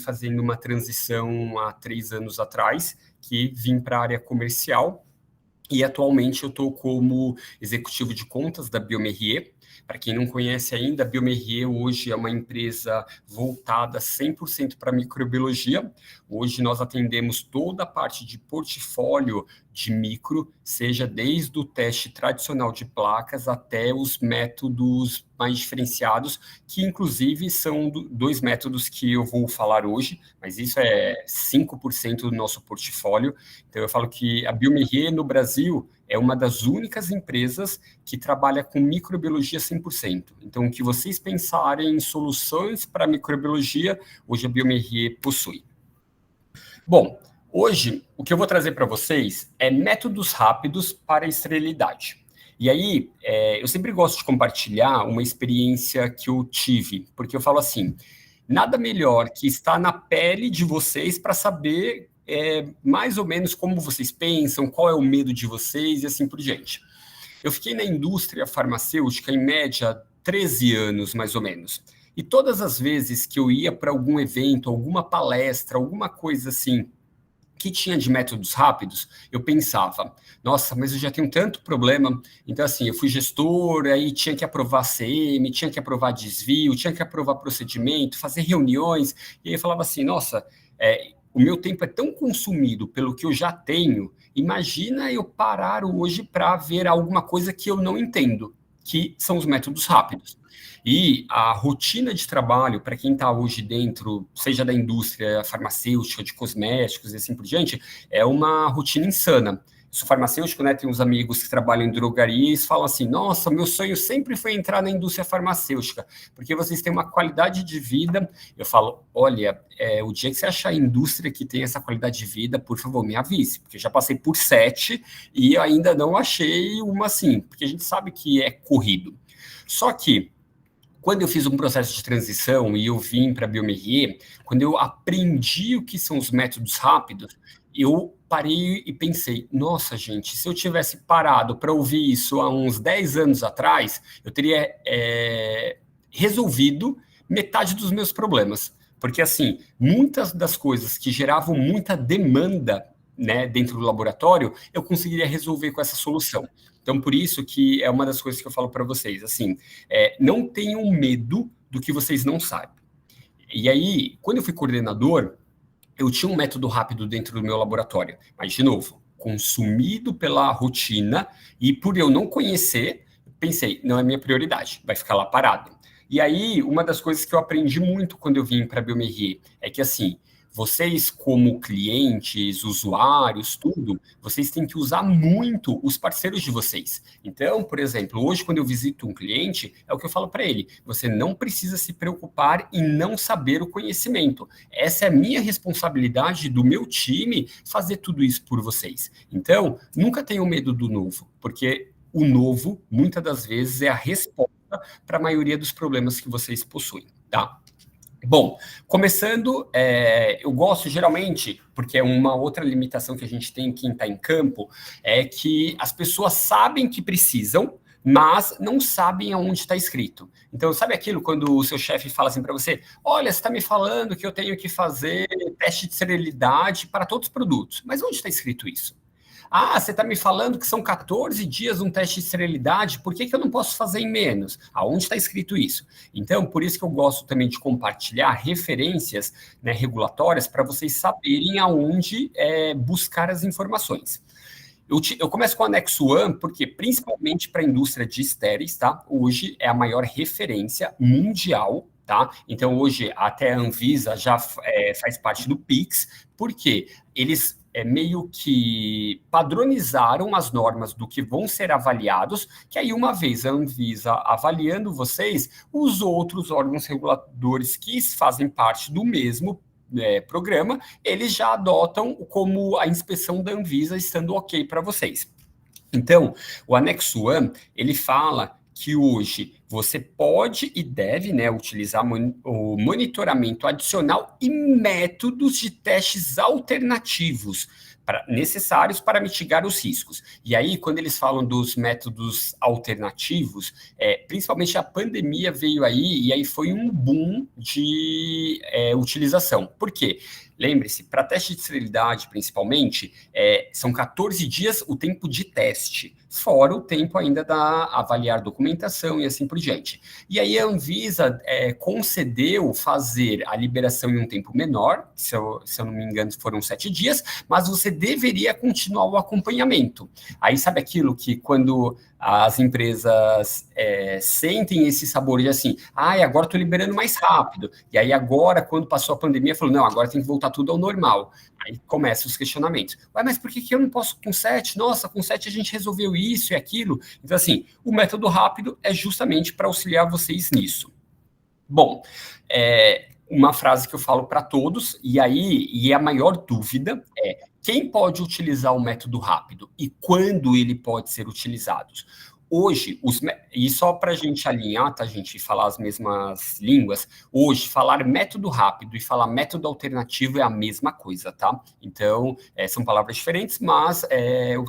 fazendo uma transição há 3 anos atrás, que vim para a área comercial, e atualmente eu estou como executivo de contas da bioMérieux. Para quem não conhece ainda, a bioMérieux hoje é uma empresa voltada 100% para microbiologia. Hoje nós atendemos toda a parte de portfólio de micro, seja desde o teste tradicional de placas até os métodos mais diferenciados, que inclusive são 2 métodos que eu vou falar hoje, mas isso é 5% do nosso portfólio. Então eu falo que a bioMérieux no Brasil é uma das únicas empresas que trabalha com microbiologia 100%. Então, o que vocês pensarem em soluções para microbiologia, hoje a bioMérieux possui. Bom, hoje o que eu vou trazer para vocês é métodos rápidos para a esterilidade. E aí, eu sempre gosto de compartilhar uma experiência que eu tive, porque eu falo assim, nada melhor que estar na pele de vocês para saber mais ou menos como vocês pensam, qual é o medo de vocês e assim por diante. Eu fiquei na indústria farmacêutica, em média, 13 anos, mais ou menos. E todas as vezes que eu ia para algum evento, alguma palestra, alguma coisa assim, que tinha de métodos rápidos, eu pensava, nossa, mas eu já tenho tanto problema. Então, assim, eu fui gestor, aí tinha que aprovar CM, tinha que aprovar desvio, tinha que aprovar procedimento, fazer reuniões. E aí eu falava assim, nossa, o meu tempo é tão consumido pelo que eu já tenho, imagina eu parar hoje para ver alguma coisa que eu não entendo, que são os métodos rápidos. E a rotina de trabalho, para quem está hoje dentro, seja da indústria farmacêutica, de cosméticos e assim por diante, é uma rotina insana. Sou farmacêutico, né? Tenho uns amigos que trabalham em drogarias e falam assim, nossa, meu sonho sempre foi entrar na indústria farmacêutica, porque vocês têm uma qualidade de vida. Eu falo, olha, o dia que você achar a indústria que tem essa qualidade de vida, por favor, me avise, porque eu já passei por 7 e ainda não achei uma assim, porque a gente sabe que é corrido. Só que, quando eu fiz um processo de transição e eu vim para a bioMérieux, quando eu aprendi o que são os métodos rápidos, eu parei e pensei, nossa, gente, se eu tivesse parado para ouvir isso há uns 10 anos atrás, eu teria resolvido metade dos meus problemas. Porque, assim, muitas das coisas que geravam muita demanda, né, dentro do laboratório, eu conseguiria resolver com essa solução. Então, por isso que é uma das coisas que eu falo para vocês, assim, não tenham medo do que vocês não sabem. E aí, quando eu fui coordenador, eu tinha um método rápido dentro do meu laboratório, mas, de novo, consumido pela rotina e por eu não conhecer, pensei, não é minha prioridade, vai ficar lá parado. E aí, uma das coisas que eu aprendi muito quando eu vim para a bioMérieux é que, assim, vocês como clientes, usuários, tudo, vocês têm que usar muito os parceiros de vocês. Então, por exemplo, hoje quando eu visito um cliente, é o que eu falo para ele, você não precisa se preocupar em não saber o conhecimento. Essa é a minha responsabilidade do meu time fazer tudo isso por vocês. Então, nunca tenham medo do novo, porque o novo, muitas das vezes, é a resposta para a maioria dos problemas que vocês possuem, tá? Bom, começando, eu gosto geralmente, porque é uma outra limitação que a gente tem quem está em campo, é que as pessoas sabem que precisam, mas não sabem aonde está escrito. Então, sabe aquilo quando o seu chefe fala assim para você, olha, você está me falando que eu tenho que fazer teste de esterilidade para todos os produtos, mas onde está escrito isso? Ah, você está me falando que são 14 dias um teste de esterilidade, por que eu não posso fazer em menos? Aonde está escrito isso? Então, por isso que eu gosto também de compartilhar referências, né, regulatórias para vocês saberem aonde buscar as informações. Eu começo com o anexo 1, porque principalmente para a indústria de estéreis, tá? Hoje é a maior referência mundial, tá? Então, hoje até a Anvisa já faz parte do PIX, porque eles meio que padronizaram as normas do que vão ser avaliados, que aí uma vez a Anvisa avaliando vocês, os outros órgãos reguladores que fazem parte do mesmo programa, eles já adotam como a inspeção da Anvisa estando ok para vocês. Então, o anexo 1, ele fala que hoje você pode e deve, né, utilizar o monitoramento adicional e métodos de testes alternativos necessários para mitigar os riscos. E aí, quando eles falam dos métodos alternativos, principalmente a pandemia veio aí, e aí foi um boom de utilização. Por quê? Lembre-se, para teste de esterilidade, principalmente, são 14 dias o tempo de teste, fora o tempo ainda da avaliar documentação e assim por diante. E aí a Anvisa concedeu fazer a liberação em um tempo menor, se eu não me engano foram 7 dias, mas você deveria continuar o acompanhamento. Aí sabe aquilo que quando as empresas sentem esse sabor de assim, agora estou liberando mais rápido. E aí agora, quando passou a pandemia, falou, não, agora tem que voltar tudo ao normal. Aí começam os questionamentos. Mas por que eu não posso com 7? Nossa, com 7 a gente resolveu isso e aquilo. Então, assim, o método rápido é justamente para auxiliar vocês nisso. Bom, uma frase que eu falo para todos, e a maior dúvida é quem pode utilizar o método rápido e quando ele pode ser utilizado. Hoje, e só para a gente alinhar, tá, gente, e falar as mesmas línguas, hoje, falar método rápido e falar método alternativo é a mesma coisa, tá? Então, são palavras diferentes, mas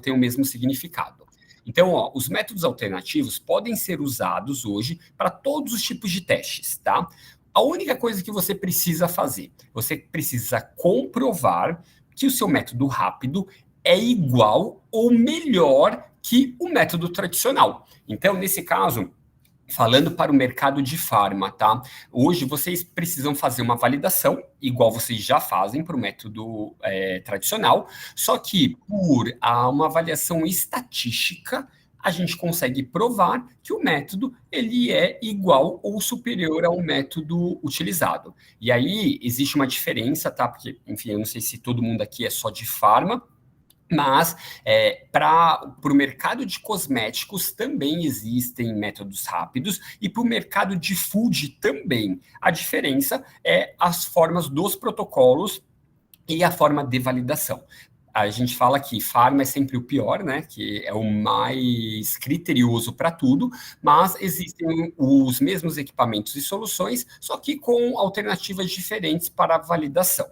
tem o mesmo significado. Então, os métodos alternativos podem ser usados hoje para todos os tipos de testes, tá? A única coisa que você precisa fazer, você precisa comprovar que o seu método rápido é igual ou melhor que o método tradicional. Então, nesse caso, falando para o mercado de farma, tá? Hoje vocês precisam fazer uma validação, igual vocês já fazem para o método tradicional, só que por uma avaliação estatística, a gente consegue provar que o método ele é igual ou superior ao método utilizado. E aí existe uma diferença, tá? Porque, enfim, eu não sei se todo mundo aqui é só de farma, mas para o mercado de cosméticos também existem métodos rápidos e para o mercado de food também. A diferença é as formas dos protocolos e a forma de validação. A gente fala que farma é sempre o pior, né? Que é o mais criterioso para tudo, mas existem os mesmos equipamentos e soluções, só que com alternativas diferentes para a validação.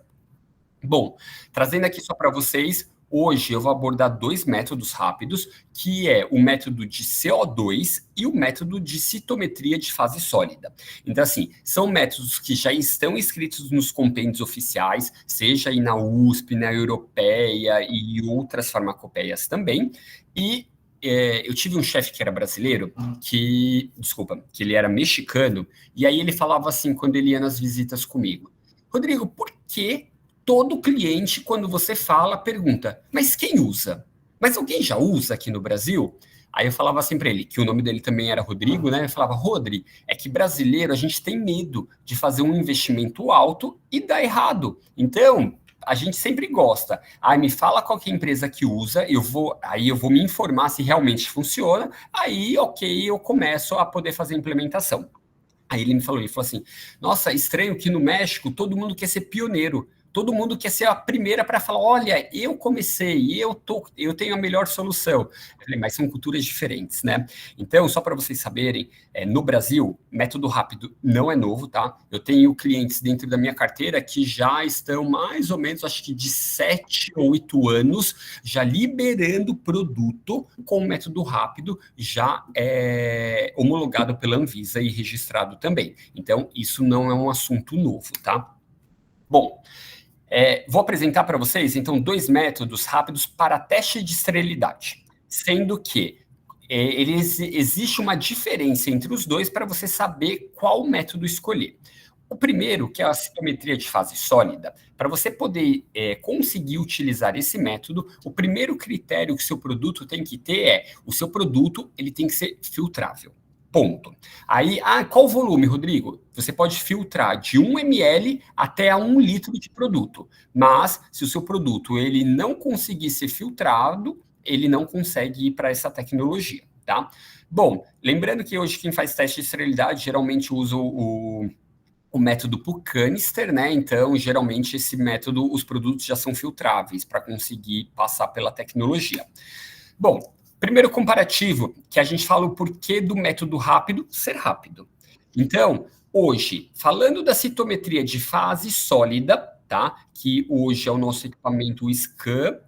Bom, trazendo aqui só para vocês, hoje eu vou abordar 2 métodos rápidos, que é o método de CO2 e o método de citometria de fase sólida. Então, assim, são métodos que já estão escritos nos compêndios oficiais, seja aí na USP, na Europeia e outras farmacopeias também, e eu tive um chefe que era brasileiro, que ele era mexicano, e aí ele falava assim, quando ele ia nas visitas comigo, Rodrigo, por que todo cliente, quando você fala, pergunta, mas quem usa? Mas alguém já usa aqui no Brasil? Aí eu falava assim para ele, que o nome dele também era Rodrigo, né? Eu falava, Rodri, é que brasileiro, a gente tem medo de fazer um investimento alto e dar errado. Então, a gente sempre gosta. Me fala qual que é a empresa que usa, aí eu vou me informar se realmente funciona, aí, ok, eu começo a poder fazer a implementação. Aí ele falou assim, nossa, estranho que no México todo mundo quer ser pioneiro. Todo mundo quer ser a primeira para falar, olha, eu comecei, eu tenho a melhor solução. Eu falei, mas são culturas diferentes, né? Então, só para vocês saberem, no Brasil, método rápido não é novo, tá? Eu tenho clientes dentro da minha carteira que já estão mais ou menos, acho que de 7 ou 8 anos, já liberando produto com método rápido, já homologado pela Anvisa e registrado também. Então, isso não é um assunto novo, tá? Bom, vou apresentar para vocês, então, 2 métodos rápidos para teste de esterilidade, sendo que existe uma diferença entre os dois para você saber qual método escolher. O primeiro, que é a citometria de fase sólida, para você poder conseguir utilizar esse método, o primeiro critério que o seu produto tem que ter o seu produto ele tem que ser filtrável. Ponto. Aí, qual o volume, Rodrigo? Você pode filtrar de 1 ml até a 1 litro de produto. Mas, se o seu produto ele não conseguir ser filtrado, ele não consegue ir para essa tecnologia, tá? Bom, lembrando que hoje quem faz teste de esterilidade geralmente usa o método por canister, né? Então, geralmente, esse método, os produtos já são filtráveis para conseguir passar pela tecnologia. Bom, Primeiro comparativo, que a gente fala o porquê do método rápido ser rápido. Então, hoje, falando da citometria de fase sólida, tá? Que hoje é o nosso equipamento o Scan,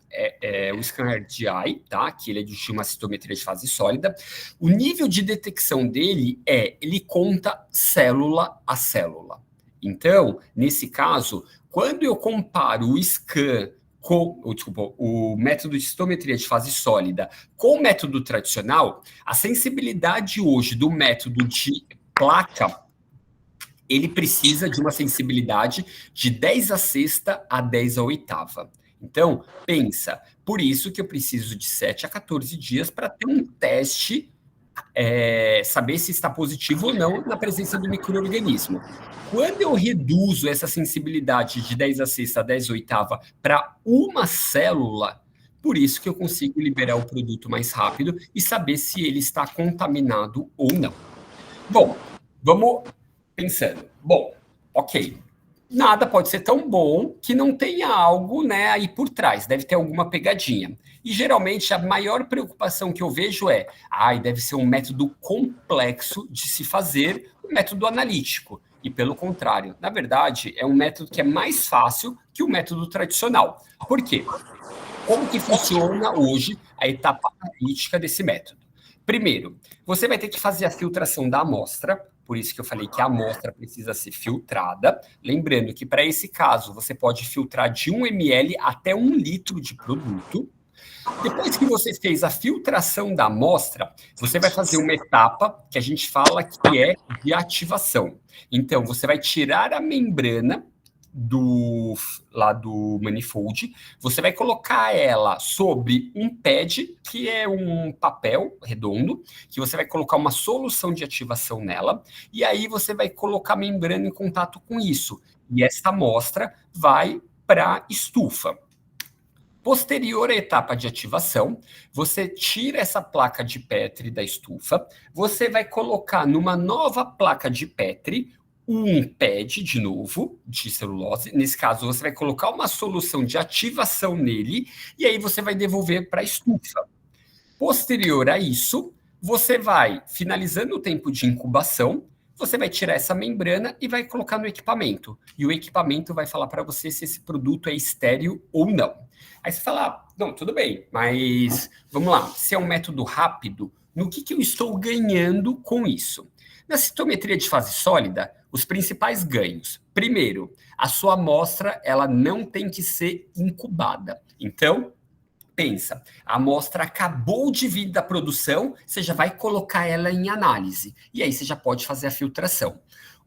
o Scan RGI, tá? Que ele é de uma citometria de fase sólida. O nível de detecção dele ele conta célula a célula. Então, nesse caso, quando eu comparo o Scan o método de citometria de fase sólida com o método tradicional, a sensibilidade hoje do método de placa, ele precisa de uma sensibilidade de 10 a sexta a 10 a oitava. Então, pensa, por isso que eu preciso de 7 a 14 dias para ter um teste, saber se está positivo ou não na presença do micro-organismo. Quando eu reduzo essa sensibilidade de 10 a sexta a 10 a oitava para uma célula, por isso que eu consigo liberar o produto mais rápido e saber se ele está contaminado ou não. Bom, vamos pensando. Bom, ok. Nada pode ser tão bom que não tenha algo, né, aí por trás. Deve ter alguma pegadinha. E geralmente a maior preocupação que eu vejo deve ser um método complexo de se fazer, um método analítico. E pelo contrário, na verdade, é um método que é mais fácil que o método tradicional. Por quê? Como que funciona hoje a etapa analítica desse método? Primeiro, você vai ter que fazer a filtração da amostra, por isso que eu falei que a amostra precisa ser filtrada. Lembrando que, para esse caso, você pode filtrar de 1 ml até 1 litro de produto. Depois que você fez a filtração da amostra, você vai fazer uma etapa que a gente fala que é de ativação. Então, você vai tirar a membrana do manifold, você vai colocar ela sobre um pad, que é um papel redondo, que você vai colocar uma solução de ativação nela, e aí você vai colocar a membrana em contato com isso. E essa amostra vai para a estufa. Posterior à etapa de ativação, você tira essa placa de Petri da estufa, você vai colocar numa nova placa de Petri um pad de novo, de celulose. Nesse caso, você vai colocar uma solução de ativação nele e aí você vai devolver para a estufa. Posterior a isso, você vai, finalizando o tempo de incubação, você vai tirar essa membrana e vai colocar no equipamento. E o equipamento vai falar para você se esse produto é estéril ou não. Aí você fala, não, tudo bem, mas vamos lá, se é um método rápido, no que eu estou ganhando com isso? Na citometria de fase sólida, os principais ganhos. Primeiro, a sua amostra ela não tem que ser incubada. Então, pensa, a amostra acabou de vir da produção, você já vai colocar ela em análise. E aí você já pode fazer a filtração.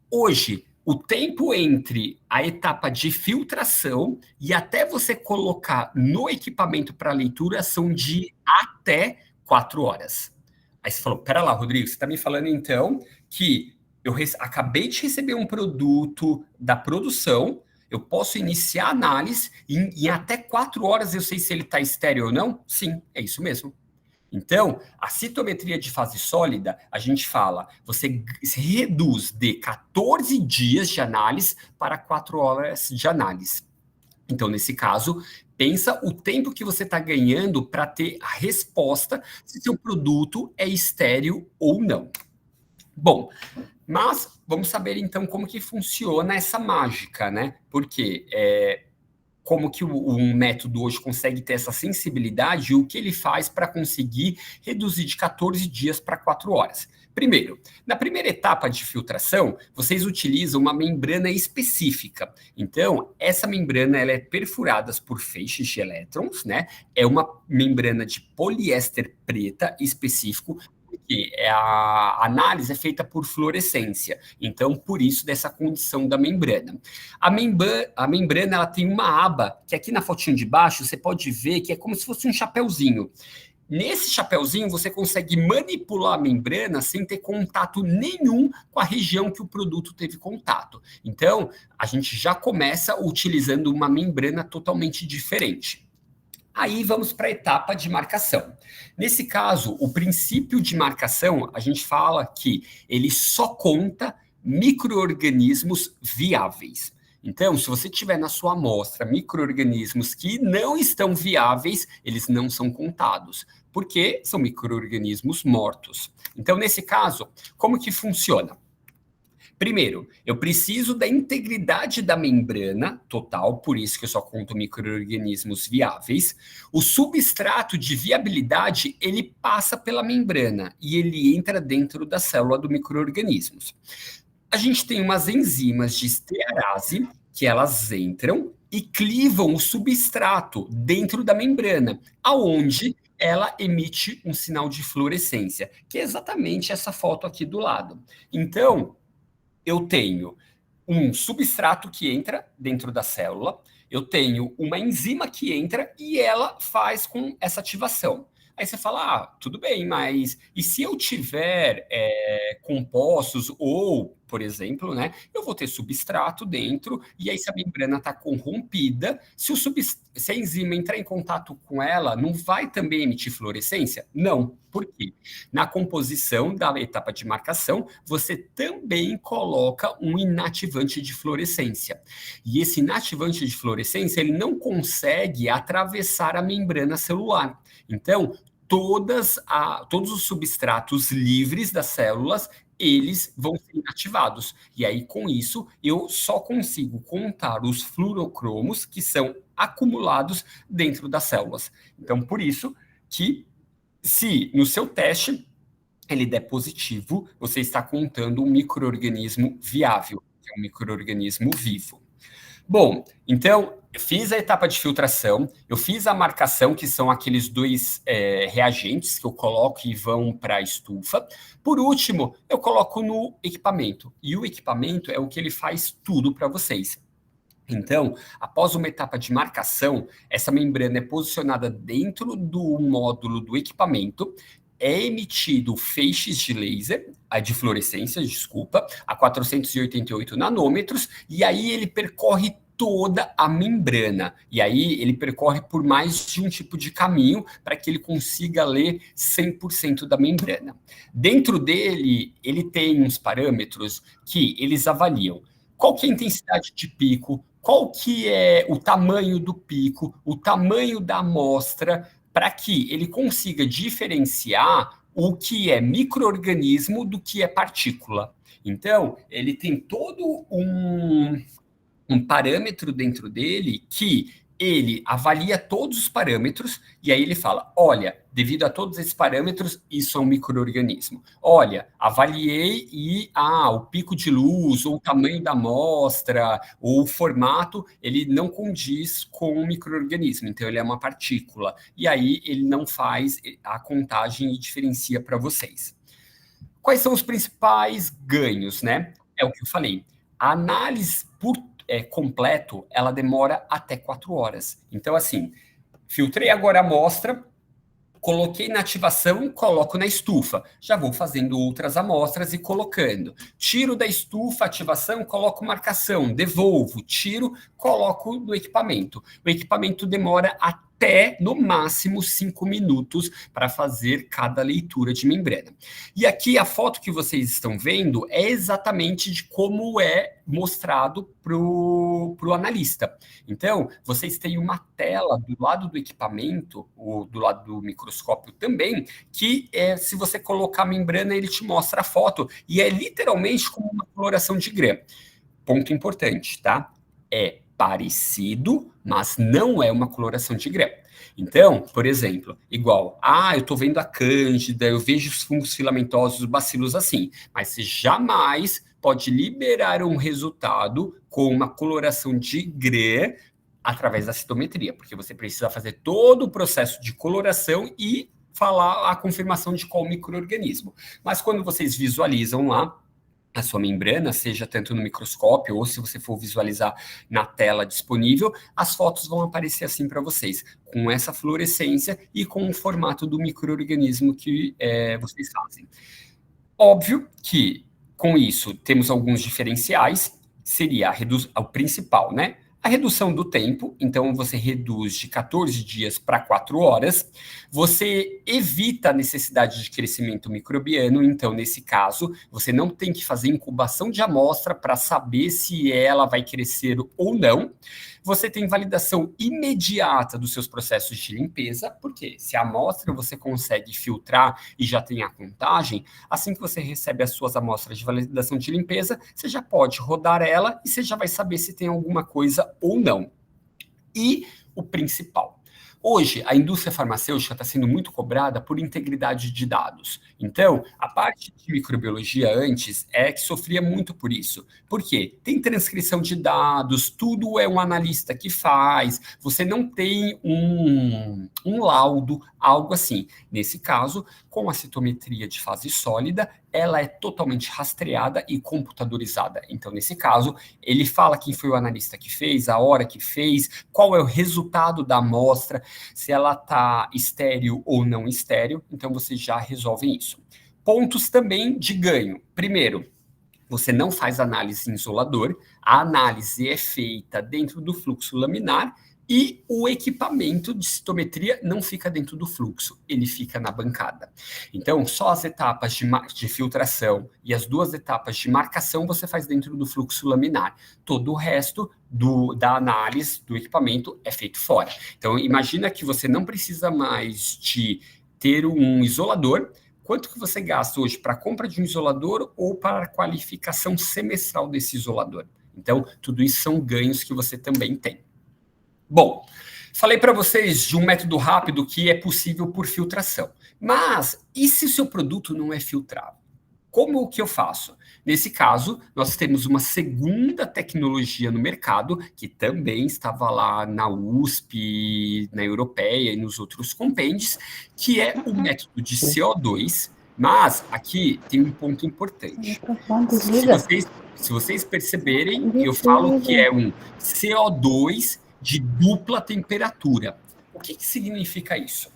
Hoje, o tempo entre a etapa de filtração e até você colocar no equipamento para leitura são de até 4 horas. Aí você falou, pera lá, Rodrigo, você está me falando então que eu acabei de receber um produto da produção, eu posso iniciar a análise e em até 4 horas eu sei se ele está estéril ou não? Sim, é isso mesmo. Então, a citometria de fase sólida, a gente fala, você se reduz de 14 dias de análise para 4 horas de análise. Então, nesse caso, pensa o tempo que você está ganhando para ter a resposta se seu produto é estéril ou não. Bom, mas vamos saber então como que funciona essa mágica, né? Porque como que um método hoje consegue ter essa sensibilidade e o que ele faz para conseguir reduzir de 14 dias para 4 horas. Primeiro, na primeira etapa de filtração, vocês utilizam uma membrana específica. Então, essa membrana ela é perfurada por feixes de elétrons, né? É uma membrana de poliéster preta específico, porque a análise é feita por fluorescência, então por isso dessa condição da membrana. A membrana ela tem uma aba, que aqui na fotinho de baixo você pode ver que é como se fosse um chapéuzinho. Nesse chapéuzinho você consegue manipular a membrana sem ter contato nenhum com a região que o produto teve contato. Então, a gente já começa utilizando uma membrana totalmente diferente. Aí vamos para a etapa de marcação. Nesse caso, o princípio de marcação, a gente fala que ele só conta micro-organismos viáveis. Então, se você tiver na sua amostra micro-organismos que não estão viáveis, eles não são contados. porque são micro-organismos mortos. Então, nesse caso, como que funciona? Primeiro, eu preciso da integridade da membrana total, por isso que eu só conto micro-organismos viáveis. O substrato de viabilidade, ele passa pela membrana e ele entra dentro da célula do micro-organismo. A gente tem umas enzimas de estearase que elas entram e clivam o substrato dentro da membrana, aonde ela emite um sinal de fluorescência, que é exatamente essa foto aqui do lado. Então, eu tenho um substrato que entra dentro da célula, eu tenho uma enzima que entra e ela faz com essa ativação. Aí você fala, tudo bem, mas e se eu tiver compostos ou, por exemplo, né, eu vou ter substrato dentro e aí se a membrana está corrompida, se a enzima entrar em contato com ela, não vai também emitir fluorescência? Não. Por quê? Na composição da etapa de marcação, você também coloca um inativante de fluorescência. E esse inativante de fluorescência, ele não consegue atravessar a membrana celular. Então, todos os substratos livres das células, eles vão ser inativados. E aí, com isso, eu só consigo contar os fluorocromos que são acumulados dentro das células. Então, por isso que, se no seu teste ele der positivo, você está contando um micro-organismo viável, que é um micro-organismo vivo. Bom, então, eu fiz a etapa de filtração, eu fiz a marcação, que são aqueles dois reagentes que eu coloco e vão para a estufa. Por último, eu coloco no equipamento. E o equipamento é o que ele faz tudo para vocês. Então, após uma etapa de marcação, essa membrana é posicionada dentro do módulo do equipamento, é emitido feixes de laser, de fluorescência, desculpa, a 488 nanômetros, e aí ele percorre toda a membrana. E aí ele percorre por mais de um tipo de caminho para que ele consiga ler 100% da membrana. Dentro dele, ele tem uns parâmetros que eles avaliam. Qual que é a intensidade de pico, qual que é o tamanho do pico, o tamanho da amostra, para que ele consiga diferenciar o que é micro-organismo do que é partícula. Então, ele tem todo um parâmetro dentro dele que ele avalia todos os parâmetros e aí ele fala, olha, devido a todos esses parâmetros, isso é um micro-organismo. Olha, avaliei e o pico de luz, ou o tamanho da amostra, ou o formato, ele não condiz com o micro-organismo, então ele é uma partícula. E aí ele não faz a contagem e diferencia para vocês. Quais são os principais ganhos, né? É o que eu falei. A análise completo, ela demora até 4 horas. Então, assim, filtrei agora a amostra, coloquei na ativação, coloco na estufa. Já vou fazendo outras amostras e colocando. Tiro da estufa, ativação, coloco marcação, devolvo, tiro, coloco no equipamento. O equipamento demora até, no máximo, 5 minutos para fazer cada leitura de membrana. E aqui a foto que vocês estão vendo é exatamente de como é mostrado para o analista. Então, vocês têm uma tela do lado do equipamento, ou do lado do microscópio também, que se você colocar a membrana, ele te mostra a foto, e é literalmente como uma coloração de grã. Ponto importante, tá? É parecido, mas não é uma coloração de grã. Então, por exemplo, igual, eu estou vendo a cândida, eu vejo os fungos filamentosos, os bacilos assim, mas você jamais pode liberar um resultado com uma coloração de grã através da citometria, porque você precisa fazer todo o processo de coloração e falar a confirmação de qual micro-organismo. Mas quando vocês visualizam lá a sua membrana, seja tanto no microscópio ou se você for visualizar na tela disponível, as fotos vão aparecer assim para vocês, com essa fluorescência e com o formato do micro-organismo que vocês fazem. Óbvio que, com isso, temos alguns diferenciais, seria o principal, né? A redução do tempo, então você reduz de 14 dias para 4 horas, você evita a necessidade de crescimento microbiano, então nesse caso, você não tem que fazer incubação de amostra para saber se ela vai crescer ou não. você tem validação imediata dos seus processos de limpeza, porque se a amostra você consegue filtrar e já tem a contagem, assim que você recebe as suas amostras de validação de limpeza, você já pode rodar ela e você já vai saber se tem alguma coisa ou não. E o principal. Hoje, a indústria farmacêutica está sendo muito cobrada por integridade de dados. Então, a parte de microbiologia antes é que sofria muito por isso. Por quê? Tem transcrição de dados, tudo é um analista que faz, você não tem um laudo, algo assim. Nesse caso, com a citometria de fase sólida, ela é totalmente rastreada e computadorizada. Então, nesse caso, ele fala quem foi o analista que fez, a hora que fez, qual é o resultado da amostra, se ela está estéril ou não estéril, então você já resolve isso. Pontos também de ganho. Primeiro, você não faz análise em isolador, a análise é feita dentro do fluxo laminar e o equipamento de citometria não fica dentro do fluxo, ele fica na bancada. Então, só as etapas de filtração e as 2 etapas de marcação você faz dentro do fluxo laminar. Todo o resto da análise do equipamento é feito fora. Então, imagina que você não precisa mais de ter um isolador. Quanto que você gasta hoje para a compra de um isolador ou para a qualificação semestral desse isolador? Então, tudo isso são ganhos que você também tem. Bom, falei para vocês de um método rápido que é possível por filtração. Mas e se o seu produto não é filtrado? Como que eu faço? Nesse caso, nós temos uma segunda tecnologia no mercado, que também estava lá na USP, na Europeia e nos outros compêndios, que é o método de CO2. Mas aqui tem um ponto importante. Se vocês perceberem, eu falo que é um CO2 de dupla temperatura. O que significa isso?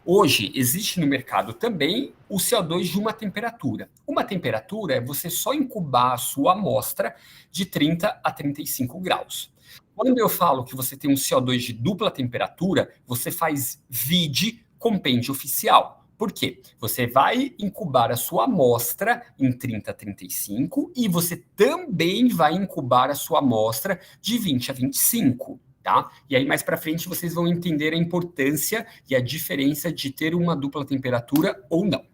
Hoje, existe no mercado também o CO2 de uma temperatura. Uma temperatura é você só incubar a sua amostra de 30 a 35 graus. Quando eu falo que você tem um CO2 de dupla temperatura, você faz vide compêndio oficial. Por quê? Você vai incubar a sua amostra em 30 a 35 e você também vai incubar a sua amostra de 20 a 25. Tá? E aí, mais para frente, vocês vão entender a importância e a diferença de ter uma dupla temperatura ou não.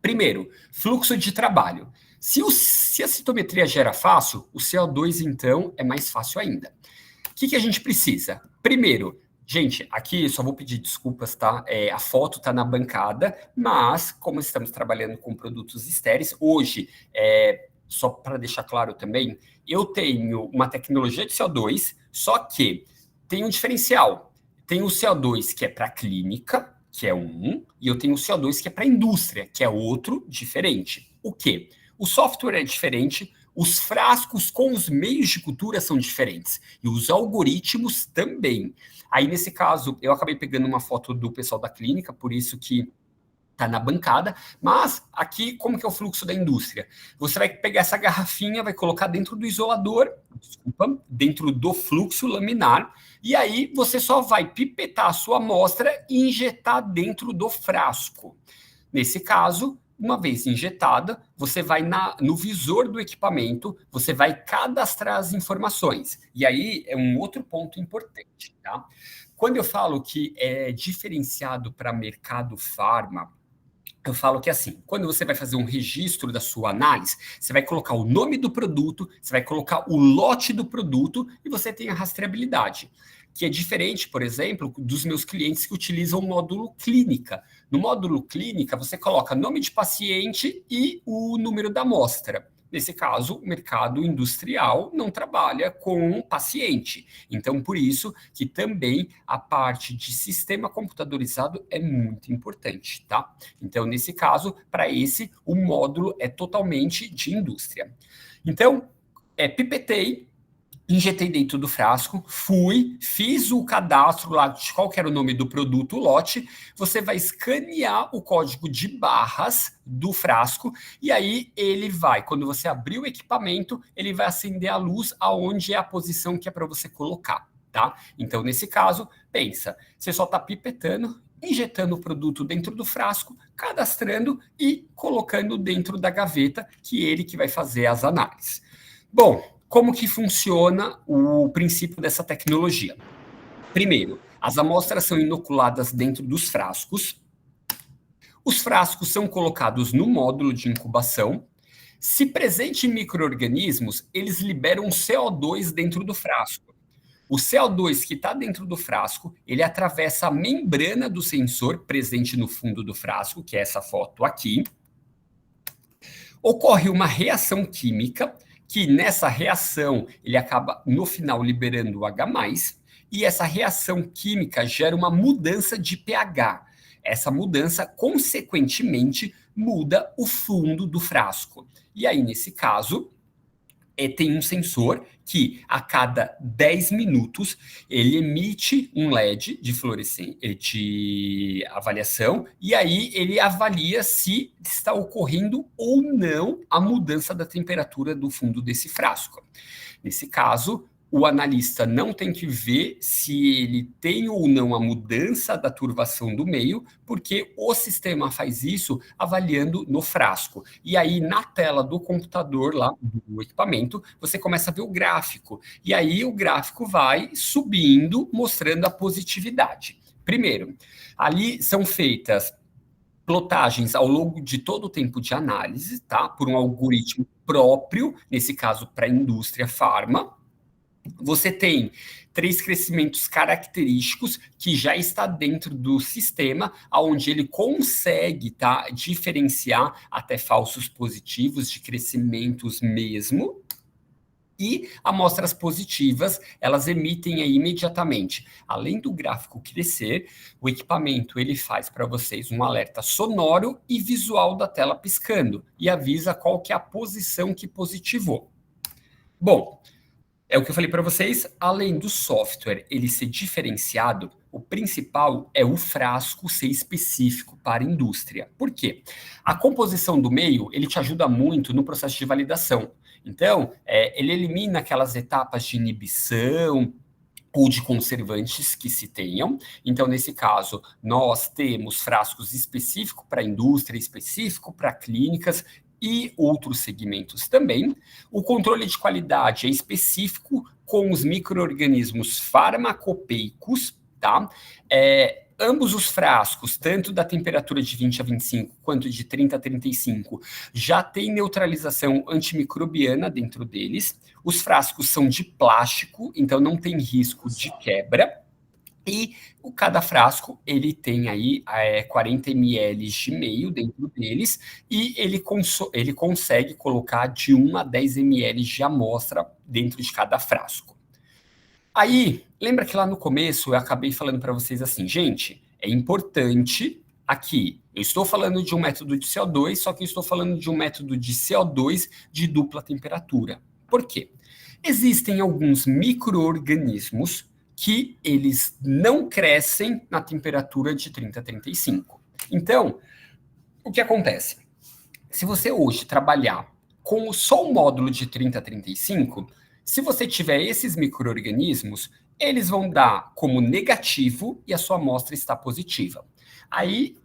Primeiro, fluxo de trabalho. Se a citometria gera fácil, o CO2, então, é mais fácil ainda. O que a gente precisa? Primeiro, gente, aqui só vou pedir desculpas, tá? A foto está na bancada, mas como estamos trabalhando com produtos estéreis, hoje, só para deixar claro também, eu tenho uma tecnologia de CO2, só que tem um diferencial. Tem o CO2 que é para clínica, que é um, e eu tenho o CO2 que é para indústria, que é outro diferente. O quê? O software é diferente, os frascos com os meios de cultura são diferentes, e os algoritmos também. Aí, nesse caso, eu acabei pegando uma foto do pessoal da clínica, por isso que está na bancada, mas aqui, como que é o fluxo da indústria? Você vai pegar essa garrafinha, vai colocar dentro do isolador, dentro do fluxo laminar, e aí você só vai pipetar a sua amostra e injetar dentro do frasco. Nesse caso, uma vez injetada, você vai no visor do equipamento, você vai cadastrar as informações. E aí é um outro ponto importante, tá? Quando eu falo que é diferenciado para mercado farma, eu falo que assim, quando você vai fazer um registro da sua análise, você vai colocar o nome do produto, você vai colocar o lote do produto e você tem a rastreabilidade, que é diferente, por exemplo, dos meus clientes que utilizam o módulo clínica. No módulo clínica, você coloca nome de paciente e o número da amostra. Nesse caso, o mercado industrial não trabalha com paciente. Então, por isso que também a parte de sistema computadorizado é muito importante, tá? Então, nesse caso, para esse, o módulo é totalmente de indústria. Então, pipetei, injetei dentro do frasco, fiz o cadastro lá de qual que era o nome do produto, o lote, você vai escanear o código de barras do frasco, e aí ele vai, quando você abrir o equipamento, ele vai acender a luz aonde é a posição que é para você colocar, tá? Então, nesse caso, pensa, você só está pipetando, injetando o produto dentro do frasco, cadastrando e colocando dentro da gaveta, que ele que vai fazer as análises. Bom, como que funciona o princípio dessa tecnologia? Primeiro, as amostras são inoculadas dentro dos frascos. Os frascos são colocados no módulo de incubação. Se presente micro-organismos, eles liberam CO2 dentro do frasco. O CO2 que está dentro do frasco, ele atravessa a membrana do sensor presente no fundo do frasco, que é essa foto aqui. Ocorre uma reação química, que nessa reação ele acaba no final liberando o H+, e essa reação química gera uma mudança de pH. Essa mudança, consequentemente, muda o fundo do frasco. E aí, nesse caso, tem um sensor que, a cada 10 minutos, ele emite um LED de fluorescência de avaliação, e aí ele avalia se está ocorrendo ou não a mudança da temperatura do fundo desse frasco. Nesse caso, o analista não tem que ver se ele tem ou não a mudança da turvação do meio, porque o sistema faz isso avaliando no frasco. E aí, na tela do computador, lá do equipamento, você começa a ver o gráfico. E aí, o gráfico vai subindo, mostrando a positividade. Primeiro, ali são feitas plotagens ao longo de todo o tempo de análise, tá? Por um algoritmo próprio, nesse caso, para a indústria farma. Você tem 3 crescimentos característicos que já está dentro do sistema, onde ele consegue diferenciar até falsos positivos de crescimentos mesmo. E amostras positivas, elas emitem aí imediatamente. Além do gráfico crescer, o equipamento ele faz para vocês um alerta sonoro e visual da tela piscando e avisa qual que é a posição que positivou. Bom, é o que eu falei para vocês, além do software ele ser diferenciado, o principal é o frasco ser específico para a indústria. Por quê? A composição do meio, ele te ajuda muito no processo de validação. Então, ele elimina aquelas etapas de inibição ou de conservantes que se tenham. Então, nesse caso, nós temos frascos específicos para a indústria, específico para clínicas, e outros segmentos também. O controle de qualidade é específico com os micro-organismos farmacopeicos, tá? Ambos os frascos, tanto da temperatura de 20 a 25 quanto de 30 a 35, já tem neutralização antimicrobiana dentro deles. Os frascos são de plástico, então não tem risco de quebra. E cada frasco, ele tem aí 40 ml de meio dentro deles, e ele consegue colocar de 1 a 10 ml de amostra dentro de cada frasco. Aí, lembra que lá no começo eu acabei falando para vocês assim, gente, é importante aqui, eu estou falando de um método de CO2, só que eu estou falando de um método de CO2 de dupla temperatura. Por quê? Existem alguns micro-organismos que eles não crescem na temperatura de 30 a 35. Então, o que acontece? Se você hoje trabalhar com só o módulo de 30 a 35, se você tiver esses micro-organismos, eles vão dar como negativo e a sua amostra está positiva. Aí,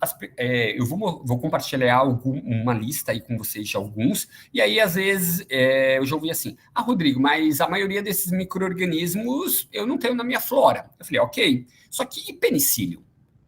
eu vou compartilhar uma lista aí com vocês de alguns, e aí, às vezes, eu já ouvi assim, Rodrigo, mas a maioria desses micro-organismos eu não tenho na minha flora. Eu falei, ok, só que e penicílio?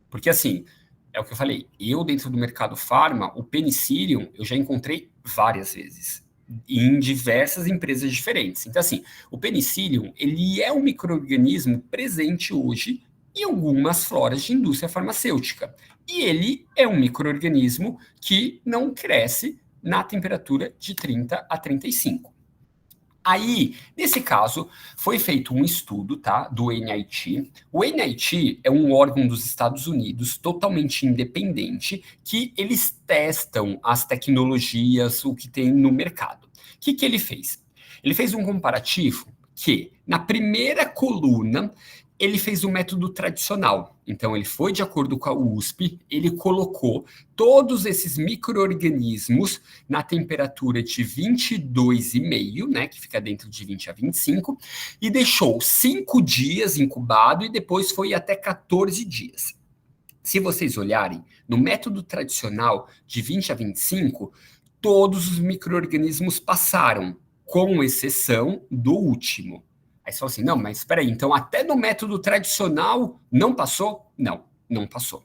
Porque, assim, é o que eu falei, eu dentro do mercado farma, o penicillium eu já encontrei várias vezes, em diversas empresas diferentes. Então, assim, o penicillium, ele é um micro-organismo presente hoje em algumas floras de indústria farmacêutica. E ele é um micro-organismo que não cresce na temperatura de 30 a 35. Aí, nesse caso, foi feito um estudo, tá, do NIT. O NIT é um órgão dos Estados Unidos totalmente independente que eles testam as tecnologias, o que tem no mercado. O que ele fez? Ele fez um comparativo que, na primeira coluna, ele fez o método tradicional. Então, ele foi de acordo com a USP, ele colocou todos esses micro-organismos na temperatura de 22,5, né, que fica dentro de 20 a 25, e deixou 5 dias incubado e depois foi até 14 dias. Se vocês olharem, no método tradicional de 20 a 25, todos os micro-organismos passaram com exceção do último. Aí você fala assim, não, mas espera aí, então até no método tradicional não passou? Não, não passou.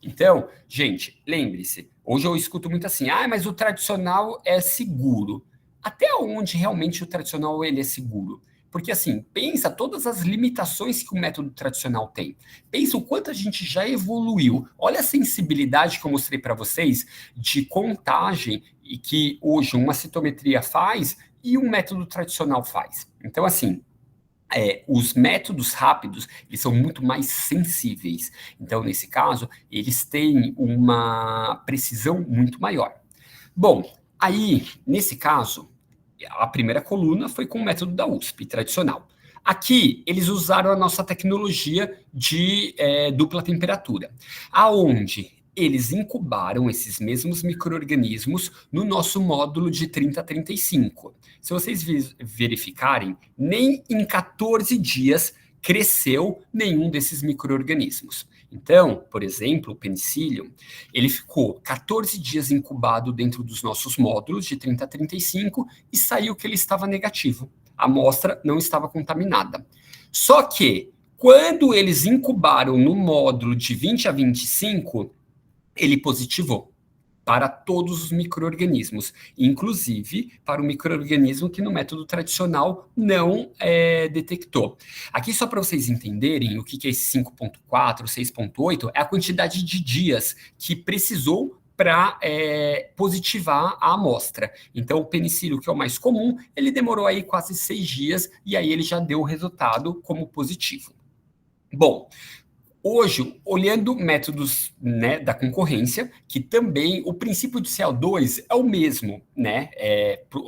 Então, gente, lembre-se, hoje eu escuto muito assim, mas o tradicional é seguro. Até onde realmente o tradicional ele é seguro? Porque assim, pensa todas as limitações que o método tradicional tem. Pensa o quanto a gente já evoluiu. Olha a sensibilidade que eu mostrei para vocês de contagem e que hoje uma citometria faz e um método tradicional faz. Então, assim, os métodos rápidos, eles são muito mais sensíveis. Então, nesse caso, eles têm uma precisão muito maior. Bom, aí, nesse caso, a primeira coluna foi com o método da USP, tradicional. Aqui, eles usaram a nossa tecnologia de dupla temperatura, aonde eles incubaram esses mesmos micro-organismos no nosso módulo de 30 a 35. Se vocês verificarem, nem em 14 dias cresceu nenhum desses micro-organismos. Então, por exemplo, o penicillium, ele ficou 14 dias incubado dentro dos nossos módulos de 30 a 35 e saiu que ele estava negativo. A amostra não estava contaminada. Só que, quando eles incubaram no módulo de 20 a 25, ele positivou para todos os micro-organismos, inclusive para o micro-organismo que no método tradicional não detectou. Aqui, só para vocês entenderem o que é esse 5.4, 6.8, é a quantidade de dias que precisou para positivar a amostra. Então, o penicílio, que é o mais comum, ele demorou aí quase 6 dias e aí ele já deu o resultado como positivo. Bom, hoje, olhando métodos, né, da concorrência, que também o princípio de CO2 é o mesmo, né?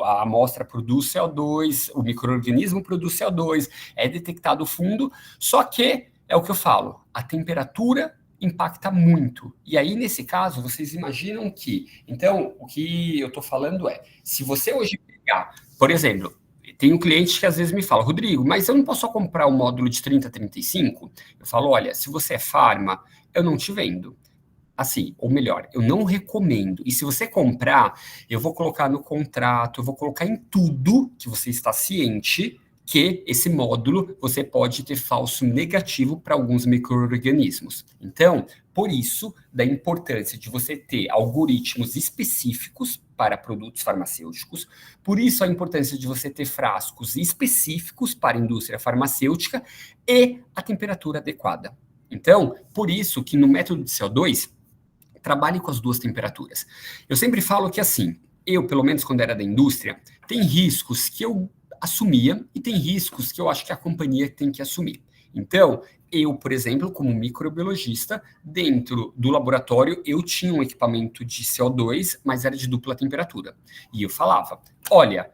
A amostra produz CO2, o micro-organismo produz CO2, é detectado o fundo, só que é o que eu falo, a temperatura impacta muito. E aí, nesse caso, vocês imaginam que... Então, o que eu estou falando se você hoje pegar, por exemplo, tem um cliente que às vezes me fala, Rodrigo, mas eu não posso só comprar o módulo de 30 a 35? Eu falo, olha, se você é farma, eu não te vendo. Assim, ou melhor, eu não recomendo. E se você comprar, eu vou colocar no contrato, eu vou colocar em tudo que você está ciente que esse módulo você pode ter falso negativo para alguns micro-organismos. Então, por isso, da importância de você ter algoritmos específicos para produtos farmacêuticos, por isso a importância de você ter frascos específicos para a indústria farmacêutica e a temperatura adequada. Então, por isso que no método de CO2, trabalhe com as duas temperaturas. Eu sempre falo que assim, eu, pelo menos quando era da indústria, tem riscos que eu assumia e tem riscos que eu acho que a companhia tem que assumir. Então, eu, por exemplo, como microbiologista, dentro do laboratório, eu tinha um equipamento de CO2, mas era de dupla temperatura. E eu falava, olha,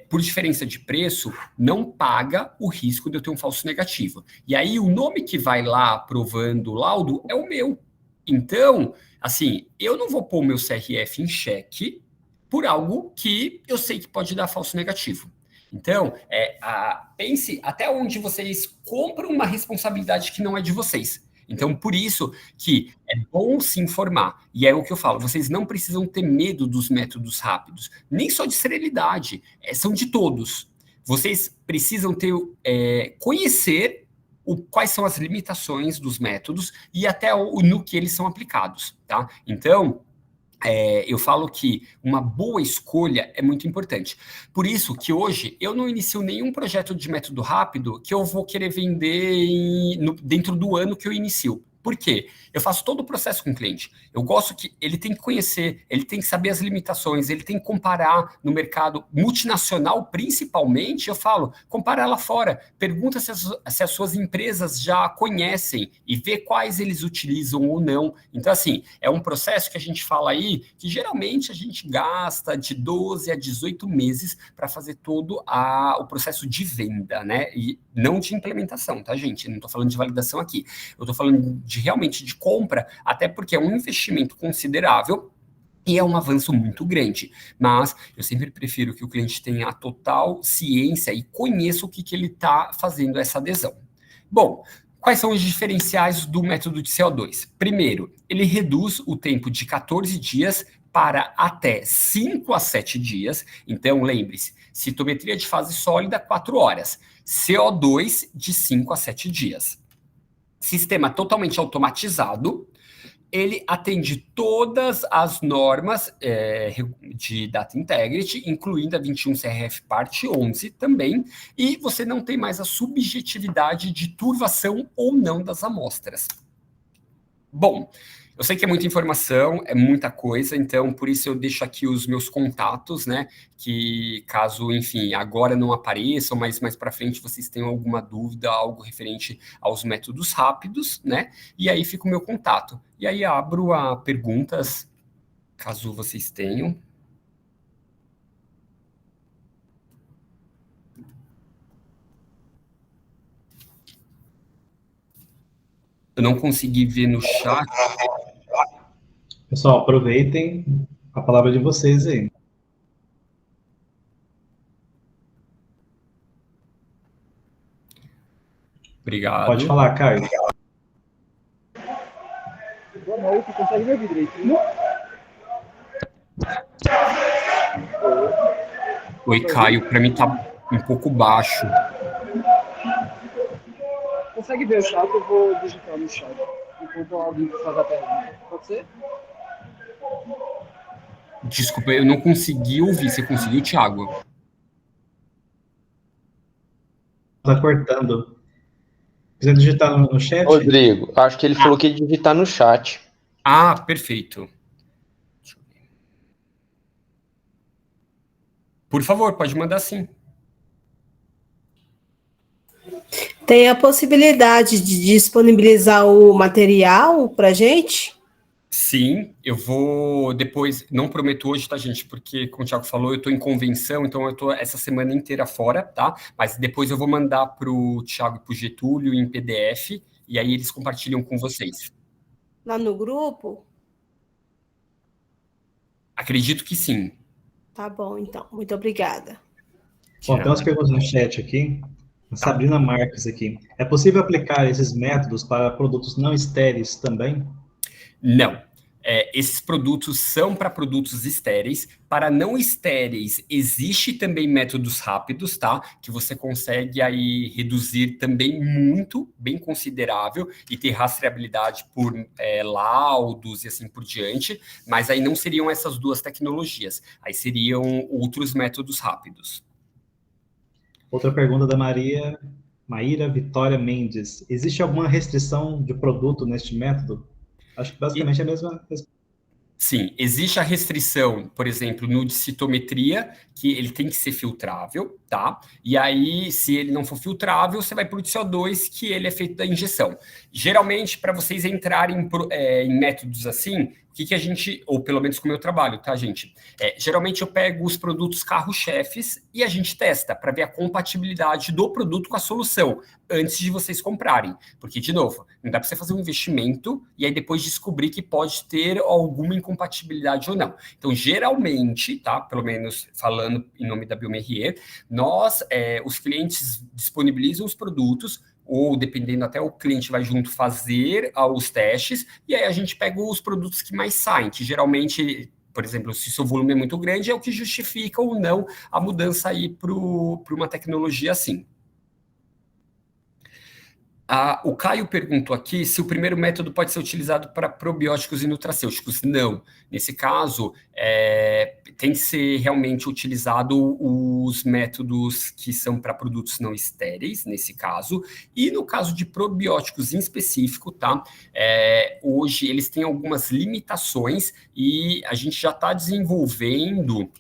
por diferença de preço, não paga o risco de eu ter um falso negativo. E aí, o nome que vai lá aprovando o laudo é o meu. Então, assim, eu não vou pôr o meu CRF em xeque por algo que eu sei que pode dar falso negativo. Então, pense até onde vocês compram uma responsabilidade que não é de vocês. Então, por isso que é bom se informar. E é o que eu falo, vocês não precisam ter medo dos métodos rápidos, nem só de esterilidade, são de todos. Vocês precisam conhecer quais são as limitações dos métodos e até no que eles são aplicados, tá? Então, eu falo que uma boa escolha é muito importante. Por isso que hoje eu não inicio nenhum projeto de método rápido que eu vou querer vender dentro do ano que eu inicio. Por quê? Eu faço todo o processo com o cliente. Eu gosto que ele tem que conhecer, ele tem que saber as limitações, ele tem que comparar no mercado multinacional, principalmente. Eu falo, compara lá fora, pergunta se as suas empresas já conhecem e vê quais eles utilizam ou não. Então, assim, é um processo que a gente fala aí que geralmente a gente gasta de 12 a 18 meses para fazer todo o processo de venda, né? E não de implementação, tá, gente? Não estou falando de validação aqui. Eu estou falando realmente de compra, até porque é um investimento considerável e é um avanço muito grande. Mas eu sempre prefiro que o cliente tenha a total ciência e conheça o que ele está fazendo essa adesão. Bom, quais são os diferenciais do método de CO2? Primeiro, ele reduz o tempo de 14 dias para até 5 a 7 dias. Então, lembre-se, citometria de fase sólida, 4 horas. CO2 de 5 a 7 dias. Sistema totalmente automatizado. Ele atende todas as normas de Data Integrity, incluindo a 21 CRF parte 11 também, e você não tem mais a subjetividade de turvação ou não das amostras. Bom, eu sei que é muita informação, é muita coisa, então por isso eu deixo aqui os meus contatos, né? Que caso, enfim, agora não apareçam, mas mais para frente vocês tenham alguma dúvida, algo referente aos métodos rápidos, né? E aí fica o meu contato. E aí abro a perguntas, caso vocês tenham. Eu não consegui ver no chat. Pessoal, aproveitem a palavra de vocês aí. Obrigado. Pode falar, Caio. Boa noite, consegue me ouvir direitinho? Oi, Caio, para mim tá um pouco baixo. Consegue ver o chat? Eu vou digitar no chat enquanto alguém faz a pergunta. Pode ser? Desculpa, eu não consegui ouvir. Você conseguiu, Thiago? Tá cortando. Quiser digitar no chat? Rodrigo, acho que ele falou que ia digitar no chat. Ah, perfeito. Por favor, pode mandar sim. Tem a possibilidade de disponibilizar o material para gente? Sim, eu vou depois, não prometo hoje, tá, gente? Porque, como o Thiago falou, eu estou em convenção, então eu estou essa semana inteira fora, tá? Mas depois eu vou mandar para o Thiago e para o Getúlio em PDF, e aí eles compartilham com vocês. Lá no grupo? Acredito que sim. Tá bom, então. Muito obrigada. Bom, tem umas perguntas no chat aqui. A Sabrina Marques aqui. É possível aplicar esses métodos para produtos não estéreis também? Não. Esses produtos são para produtos estéreis. Para não estéreis, existe também métodos rápidos, tá? Que você consegue aí reduzir também muito, bem considerável, e ter rastreabilidade por laudos e assim por diante, mas aí não seriam essas duas tecnologias, aí seriam outros métodos rápidos. Outra pergunta da Maíra Vitória Mendes. Existe alguma restrição de produto neste método? Acho que basicamente é a mesma. Sim, existe a restrição, por exemplo, no de citometria, que ele tem que ser filtrável, tá? E aí, se ele não for filtrável, você vai para o de CO2, que ele é feito da injeção. Geralmente, para vocês entrarem em métodos assim, o que a gente, ou pelo menos com o meu trabalho, tá, gente? Geralmente eu pego os produtos carro-chefes e a gente testa para ver a compatibilidade do produto com a solução, antes de vocês comprarem. Porque, de novo, não dá para você fazer um investimento e aí depois descobrir que pode ter alguma incompatibilidade ou não. Então, geralmente, tá? Pelo menos falando em nome da Biomerrier, nós, os clientes disponibilizam os produtos, ou dependendo até o cliente vai junto fazer os testes, e aí a gente pega os produtos que mais saem, que geralmente, por exemplo, se seu volume é muito grande, é o que justifica ou não a mudança aí para uma tecnologia assim. O Caio perguntou aqui se o primeiro método pode ser utilizado para probióticos e nutracêuticos. Não. Nesse caso, tem que ser realmente utilizado os métodos que são para produtos não estéreis, nesse caso. E no caso de probióticos em específico, tá? Hoje eles têm algumas limitações e a gente já está desenvolvendo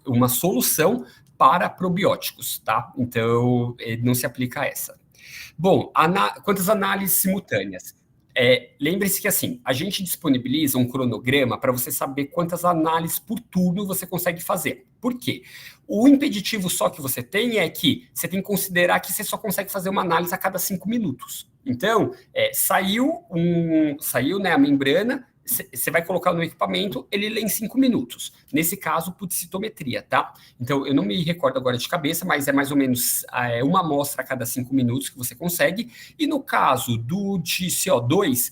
uma solução para probióticos, tá? Então, não se aplica a essa. Bom, quantas análises simultâneas? Lembre-se que assim, a gente disponibiliza um cronograma para você saber quantas análises por turno você consegue fazer. Por quê? O impeditivo só que você tem é que você tem que considerar que você só consegue fazer uma análise a cada 5 minutos. Então, saiu, né, a membrana, você vai colocar no equipamento, ele lê em 5 minutos. Nesse caso, pulsitometria, tá? Então, eu não me recordo agora de cabeça, mas é mais ou menos uma amostra a cada 5 minutos que você consegue. E no caso de CO2,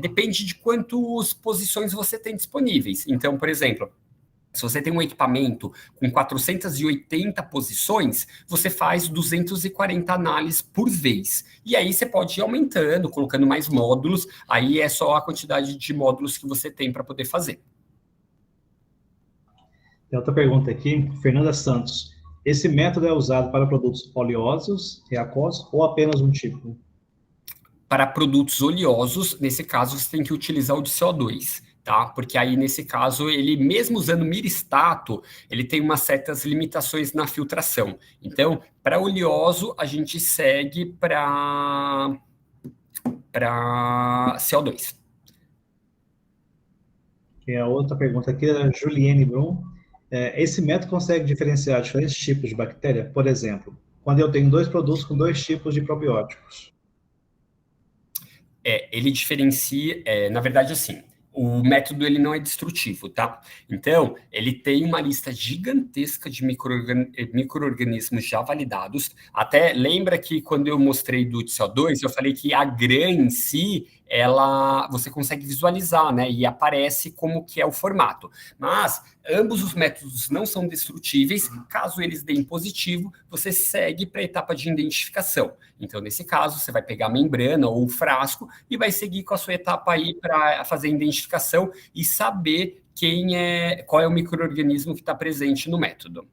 depende de quantas posições você tem disponíveis. Então, por exemplo, se você tem um equipamento com 480 posições, você faz 240 análises por vez. E aí você pode ir aumentando, colocando mais módulos, aí é só a quantidade de módulos que você tem para poder fazer. Tem outra pergunta aqui, Fernanda Santos. Esse método é usado para produtos oleosos, aquosos, ou apenas um tipo? Para produtos oleosos, nesse caso, você tem que utilizar o de CO2. Tá? Porque aí, nesse caso, ele, mesmo usando miristato, ele tem umas certas limitações na filtração. Então, para oleoso, a gente segue para CO2. E a outra pergunta aqui é da Juliane Brum. Esse método consegue diferenciar diferentes tipos de bactéria? Por exemplo, quando eu tenho 2 produtos com 2 tipos de probióticos. Ele diferencia, na verdade, assim, o método ele não é destrutivo, tá? Então, ele tem uma lista gigantesca de micro-organismos já validados. Até lembra que quando eu mostrei do CO2, eu falei que a GRAM em si, você consegue visualizar, né? E aparece como que é o formato. Mas ambos os métodos não são destrutíveis. Caso eles deem positivo, você segue para a etapa de identificação. Então, nesse caso, você vai pegar a membrana ou o frasco e vai seguir com a sua etapa aí para fazer a identificação e saber qual é o micro-organismo que está presente no método.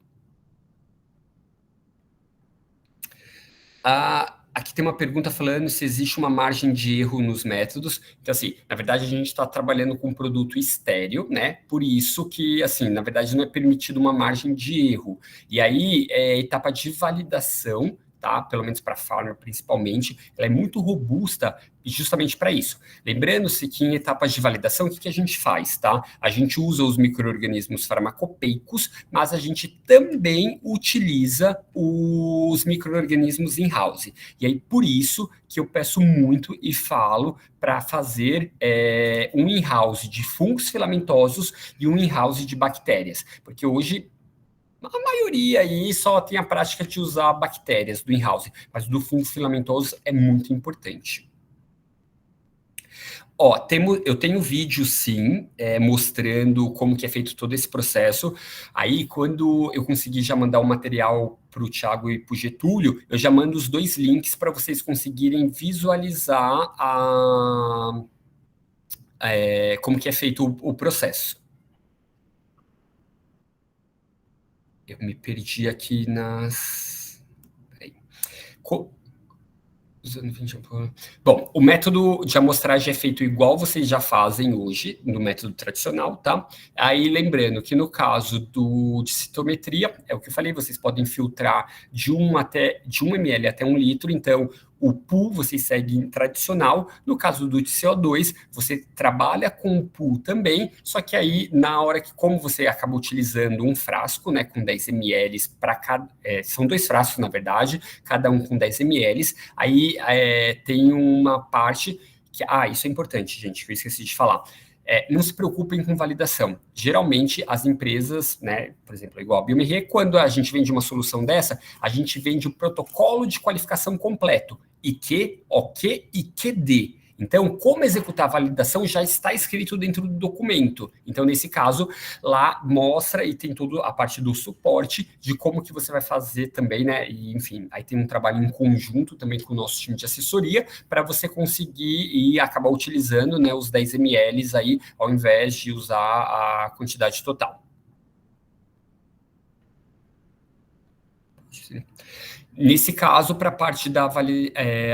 Aqui tem uma pergunta falando se existe uma margem de erro nos métodos. Então, assim, na verdade, a gente está trabalhando com um produto estéril, né? Por isso que, assim, na verdade, não é permitido uma margem de erro. E aí, etapa de validação, tá? Pelo menos para a farma, principalmente, ela é muito robusta justamente para isso. Lembrando-se que em etapas de validação, o que a gente faz, tá? A gente usa os micro-organismos farmacopeicos, mas a gente também utiliza os micro-organismos in-house. E aí, por isso que eu peço muito e falo para fazer um in-house de fungos filamentosos e um in-house de bactérias. Porque hoje a maioria aí só tem a prática de usar bactérias do in-house, mas do fungo filamentoso é muito importante. Eu tenho vídeo, sim, mostrando como que é feito todo esse processo. Aí, quando eu conseguir já mandar o material para o Thiago e para o Getúlio, eu já mando os 2 links para vocês conseguirem visualizar como que é feito o processo. Eu me perdi aqui nas... Peraí. Bom, o método de amostragem é feito igual vocês já fazem hoje, no método tradicional, tá? Aí, lembrando que no caso de citometria, é o que eu falei, vocês podem filtrar de 1 ml até 1 litro, então o pool vocês seguem tradicional. No caso do CO2, você trabalha com o pool também, só que aí, na hora que, como você acaba utilizando um frasco, né, com 10 ml para cada... são 2 frascos, na verdade, cada um com 10 ml, aí tem uma parte que... isso é importante, gente, que eu esqueci de falar. Não se preocupem com validação. Geralmente, as empresas, né, por exemplo, igual a BioMRE, quando a gente vende uma solução dessa, a gente vende o protocolo de qualificação completo. IQ, OK e QD. Então, como executar a validação já está escrito dentro do documento. Então, nesse caso, lá mostra e tem toda a parte do suporte de como que você vai fazer também, né? E, enfim, aí tem um trabalho em conjunto também com o nosso time de assessoria para você conseguir e acabar utilizando, né, os 10 ml aí, ao invés de usar a quantidade total. Nesse caso, para a parte da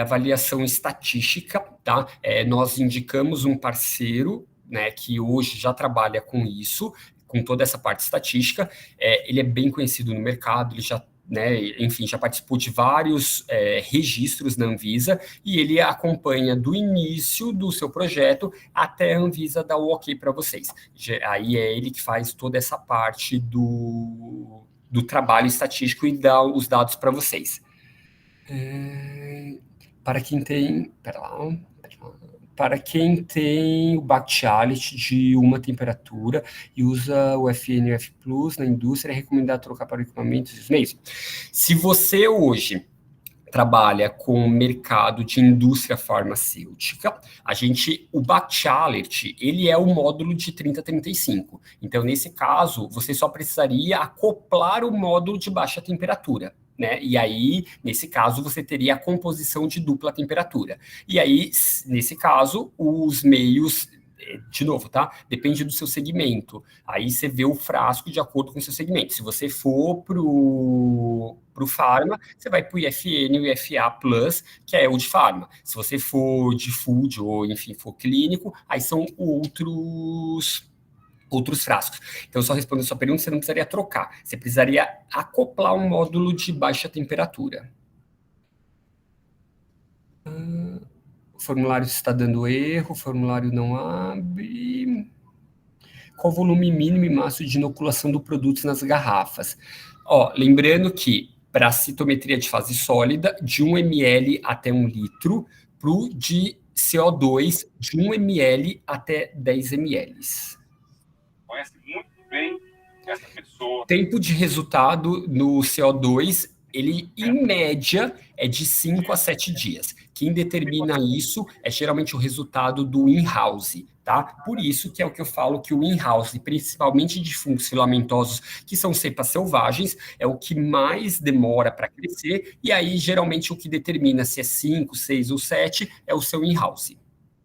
avaliação estatística, tá? Nós indicamos um parceiro, né, que hoje já trabalha com isso, com toda essa parte estatística. Ele é bem conhecido no mercado, ele já, né, enfim, já participou de vários registros na Anvisa, e ele acompanha do início do seu projeto até a Anvisa dar o OK para vocês. Aí é ele que faz toda essa parte do trabalho estatístico e dá os dados para vocês. Para quem tem... Pera lá. para quem tem o Bactiality de uma temperatura e usa o FN e o F+, na indústria, é recomendado trocar para equipamentos, isso mesmo. Se você hoje trabalha com o mercado de indústria farmacêutica, o Bactiality, ele é o módulo de 30-35. Então, nesse caso, você só precisaria acoplar o módulo de baixa temperatura, né? E aí, nesse caso, você teria a composição de dupla temperatura. E aí, nesse caso, os meios, de novo, tá? Depende do seu segmento. Aí você vê o frasco de acordo com o seu segmento. Se você for pro Pharma, você vai pro IFN e o IFA+, que é o de Pharma. Se você for de Food ou, enfim, for clínico, aí são outros frascos. Então, só respondendo a sua pergunta, você não precisaria trocar. Você precisaria acoplar um módulo de baixa temperatura. O formulário está dando erro, o formulário não abre. Qual o volume mínimo e máximo de inoculação do produto nas garrafas? Lembrando que, para a citometria de fase sólida, de 1 ml até 1 litro, para o de CO2, de 1 ml até 10 ml. Conhece muito bem essa pessoa. Tempo de resultado no CO2, ele, em média, é de 5 a 7 dias. Quem determina isso é geralmente o resultado do in-house, tá? Por isso que é o que eu falo que o in-house, principalmente de fungos filamentosos, que são cepas selvagens, é o que mais demora para crescer, e aí, geralmente, o que determina se é 5, 6 ou 7 é o seu in-house.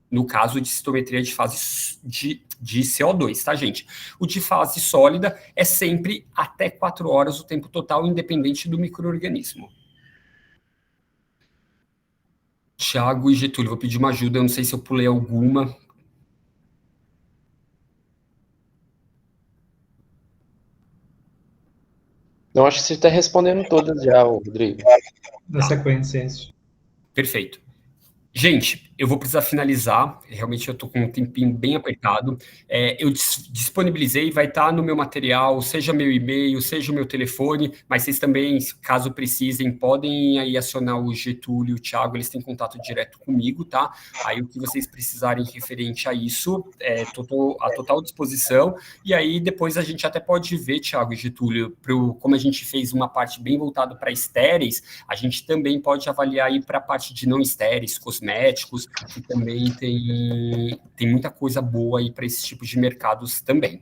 No caso de citometria de fase de CO2, tá, gente? O de fase sólida é sempre até 4 horas o tempo total, independente do micro-organismo. Thiago e Getúlio, vou pedir uma ajuda, eu não sei se eu pulei alguma. Não, acho que você está respondendo todas já, Rodrigo. Na sequência, isso. Perfeito. Gente, eu vou precisar finalizar, realmente eu estou com um tempinho bem apertado. Eu disponibilizei, vai estar no meu material, seja meu e-mail, seja o meu telefone, mas vocês também, caso precisem, podem aí acionar o Getúlio e o Thiago, eles têm contato direto comigo, tá? Aí o que vocês precisarem referente a isso, estou à total disposição, e aí depois a gente até pode ver, Thiago e Getúlio, como a gente fez uma parte bem voltada para estéreis, a gente também pode avaliar aí para a parte de não estéreis, cosméticos, que também tem muita coisa boa aí para esse tipo de mercados também.